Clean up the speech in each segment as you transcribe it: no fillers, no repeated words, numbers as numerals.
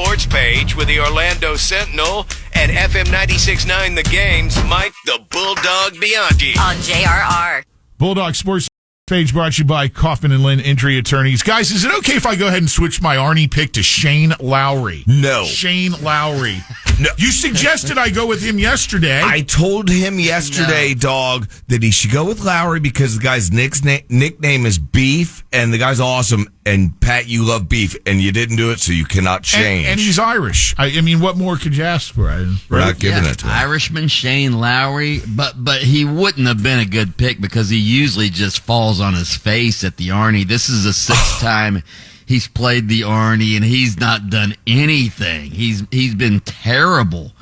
sports page with the Orlando Sentinel and FM 96.9 The Game's Mike the Bulldog Bianchi. On JRR. Bulldog Sports page brought to you by Kaufman and Lynn Injury Attorneys. Guys, is it okay if I go ahead and switch my Arnie pick to Shane Lowry? No. Shane Lowry. No. You suggested I go with him yesterday. I told him yesterday, dog, that he should go with Lowry because the guy's nickname is Beef, and the guy's awesome. And, Pat, you love beef, and you didn't do it, so you cannot change. And he's Irish. I mean, what more could you ask for? We're not giving it to him. Irishman Shane Lowry, but he wouldn't have been a good pick because he usually just falls on his face at the Arnie. This is the sixth time he's played the Arnie, and he's not done anything. He's been terrible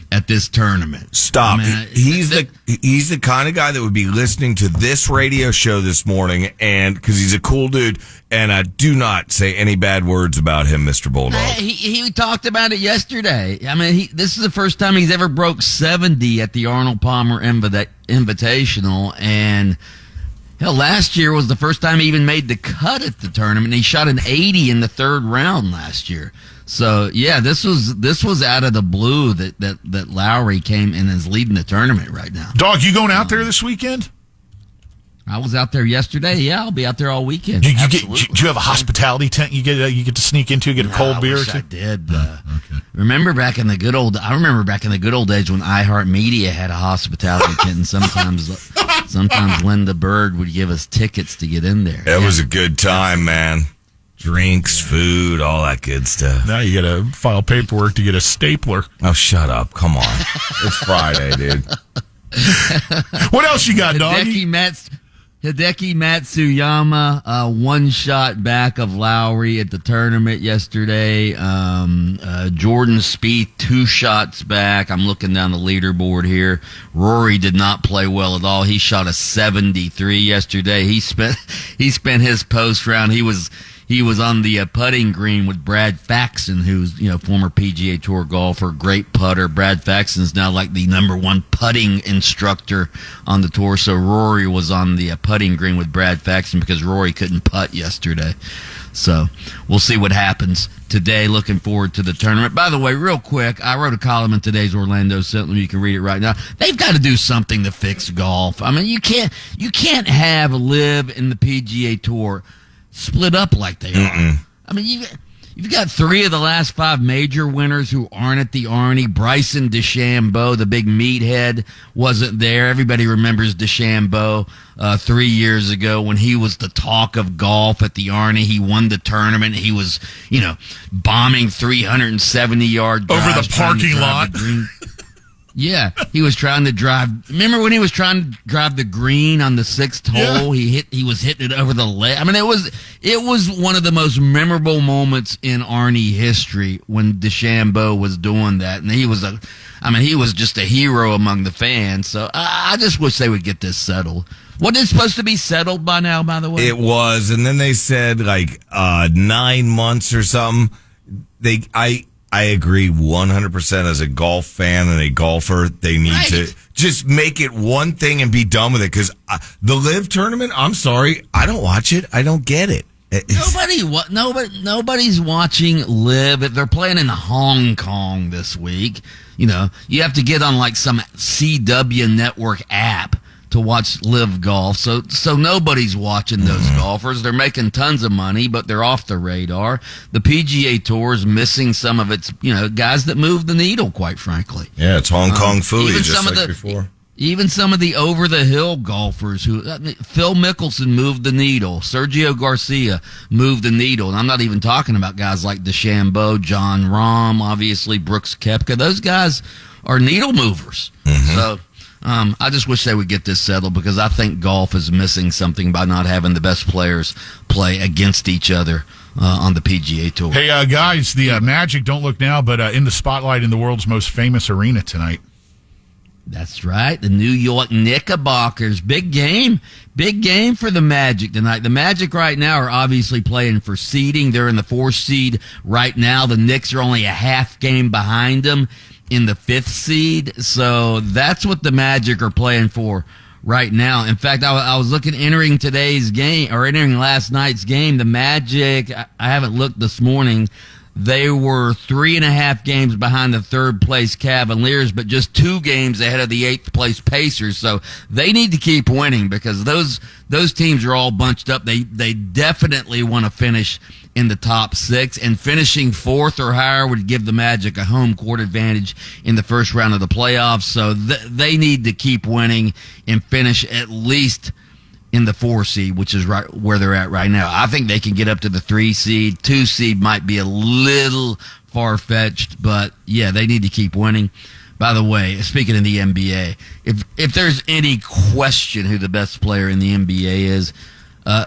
at this tournament. Stop. He's the kind of guy that would be listening to this radio show this morning, and because he's a cool dude, and I do not say any bad words about him, Mr. Bulldog. He talked about it yesterday. I mean, this is the first time he's ever broke 70 at the Arnold Palmer Invitational, and hell, last year was the first time he even made the cut at the tournament. He shot an 80 in the third round last year. So yeah, this was out of the blue that Lowry came and is leading the tournament right now. Dog, you going out there this weekend? I was out there yesterday. Yeah, I'll be out there all weekend. Do you have a hospitality tent you get to sneak into, get a cold beer? I did. Okay. Remember back in the good old days when iHeartMedia had a hospitality tent, and sometimes Linda Bird would give us tickets to get in there. It was a good time, man. Drinks, food, all that good stuff. Now you got to file paperwork to get a stapler. Oh, shut up. Come on. It's Friday, dude. What else you got, dog? Hideki Matsuyama, one shot back of Lowry at the tournament yesterday. Jordan Spieth, 2 shots back. I'm looking down the leaderboard here. Rory did not play well at all. He shot a 73 yesterday. He spent his post round. He was on the putting green with Brad Faxon, who's, former PGA Tour golfer, great putter. Brad Faxon's now like the #1 putting instructor on the tour. So Rory was on the putting green with Brad Faxon because Rory couldn't putt yesterday. So we'll see what happens today. Looking forward to the tournament. By the way, real quick, I wrote a column in today's Orlando Sentinel. You can read it right now. They've got to do something to fix golf. I mean, you can't have LIV in the PGA Tour split up like they are. I mean, you've got 3 of the last 5 major winners who aren't at the Arnie. Bryson DeChambeau, the big meathead, wasn't there. Everybody remembers DeChambeau 3 years ago when he was the talk of golf at the Arnie. He won the tournament. He was, bombing 370-yard drives over the parking lot. Yeah, he was trying to drive. Remember when he was trying to drive the green on the 6th hole? Yeah. He was hitting it over the leg. I mean, it was one of the most memorable moments in Arnie history when DeChambeau was doing that, and he was just a hero among the fans. So I just wish they would get this settled. Wasn't it supposed to be settled by now, by the way? It was, and then they said 9 months or something. I agree 100% as a golf fan and a golfer. They need to just make it one thing and be done with it. Because the LIV tournament, I'm sorry, I don't watch it. I don't get it. Nobody's watching LIV. They're playing in Hong Kong this week. You have to get on some CW network app to watch LIV golf. So nobody's watching those golfers. They're making tons of money, but they're off the radar. The PGA Tour is missing some of its, guys that move the needle, quite frankly. Yeah, it's Hong Kong Philly, just like before. Even some of the over-the-hill golfers Phil Mickelson moved the needle. Sergio Garcia moved the needle. And I'm not even talking about guys like DeChambeau, John Rahm, obviously Brooks Koepka. Those guys are needle movers. So I just wish they would get this settled because I think golf is missing something by not having the best players play against each other on the PGA Tour. Hey, guys, the Magic, don't look now, but in the spotlight in the world's most famous arena tonight. That's right, the New York Knickerbockers. Big game for the Magic tonight. The Magic right now are obviously playing for seeding. They're in the 4th seed right now. The Knicks are only a half game behind them in the 5th seed. So that's what the Magic are playing for right now. In fact, I was entering today's game, or entering last night's game. The Magic, I haven't looked this morning. They were 3.5 games behind the third place Cavaliers, but just 2 games ahead of the 8th place Pacers. So they need to keep winning because those teams are all bunched up. They definitely want to finish in the top 6, and finishing 4th or higher would give the Magic a home court advantage in the first round of the playoffs. So they need to keep winning and finish at least in the 4 seed, which is right where they're at right now. I think they can get up to the 3 seed. 2 seed might be a little far-fetched, but yeah, they need to keep winning. By the way, speaking of the NBA, if there's any question who the best player in the NBA is,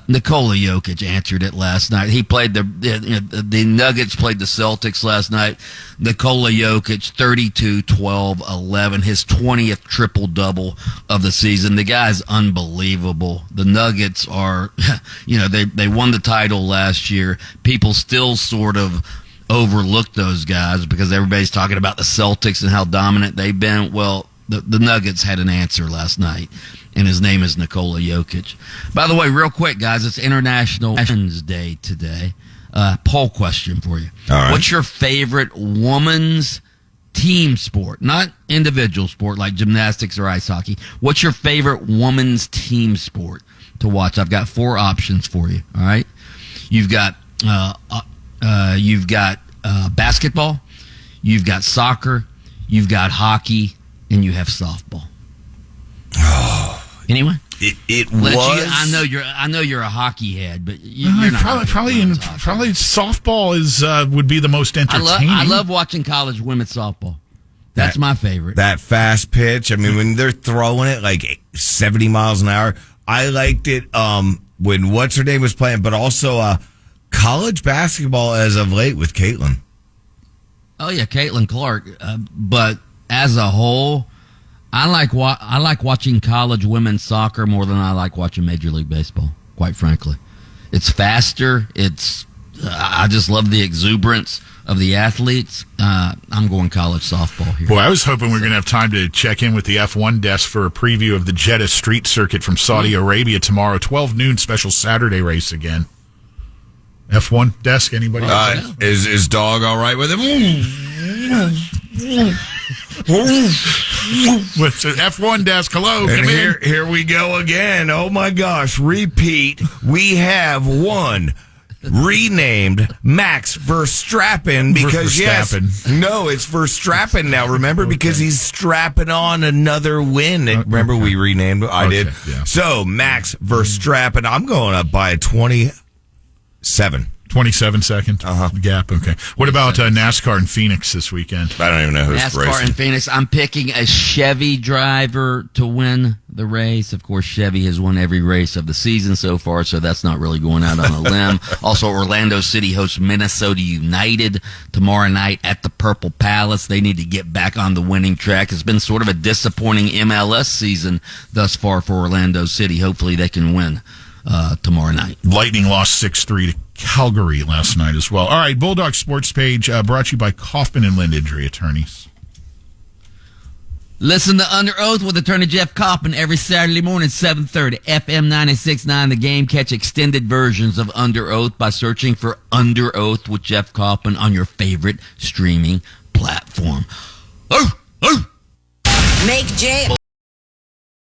Nikola Jokic answered it last night. He played the Nuggets played the Celtics last night. Nikola Jokic, 32, 12, 11, his 20th triple-double of the season. The guy's unbelievable. The Nuggets are, they won the title last year. People still sort of overlook those guys because everybody's talking about the Celtics and how dominant they've been. Well, the Nuggets had an answer last night, and his name is Nikola Jokic. By the way, real quick, guys, it's International Women's Day today. Poll question for you. All right. What's your favorite woman's team sport? Not individual sport like gymnastics or ice hockey. What's your favorite woman's team sport to watch? I've got 4 options for you, all right? You've got basketball, you've got soccer, you've got hockey, and you have softball. Anyone? It was. I know you're a hockey head, but you're not. Probably softball is would be the most entertaining. I love watching college women's softball. That's my favorite. That fast pitch. I mean, when they're throwing it like 70 miles an hour, I liked it when what's her name was playing, but also college basketball as of late with Caitlin. Oh yeah, Caitlin Clark. But as a whole, I like watching college women's soccer more than I like watching Major League Baseball, quite frankly. It's faster. I just love the exuberance of the athletes. I'm going college softball here. Boy, I was hoping we were going to have time to check in with the F1 desk for a preview of the Jeddah Street Circuit from Saudi Arabia tomorrow. 12 noon special Saturday race again. F1 desk, anybody? Is Dog all right with him? What's the F1 desk? Hello, And come in. here we go again. Oh my gosh, repeat. We have one renamed Max Verstappen because Verstappen. it's Verstappen now. Remember, because he's strapping on another win. Remember, we renamed it. I did. Yeah. So Max Verstappen. I'm going up by 27. 27 second gap. Okay. What about NASCAR in Phoenix this weekend? I don't even know who's NASCAR racing. in Phoenix. I'm picking a Chevy driver to win the race. Of course, Chevy has won every race of the season so far, so that's not really going out on a limb. Also, Orlando City hosts Minnesota United tomorrow night at the Purple Palace. They need to get back on the winning track. It's been sort of a disappointing MLS season thus far for Orlando City. Hopefully they can win tomorrow night. Lightning lost 6-3 to Calgary last night as well. All right, Bulldog Sports page brought to you by Kaufman and Lind Injury Attorneys. Listen to Under Oath with attorney Jeff Kaufman every Saturday morning, 7:30, FM 96.9 The Game. Catch extended versions of Under Oath by searching for Under Oath with Jeff Kaufman on your favorite streaming platform. Make Jay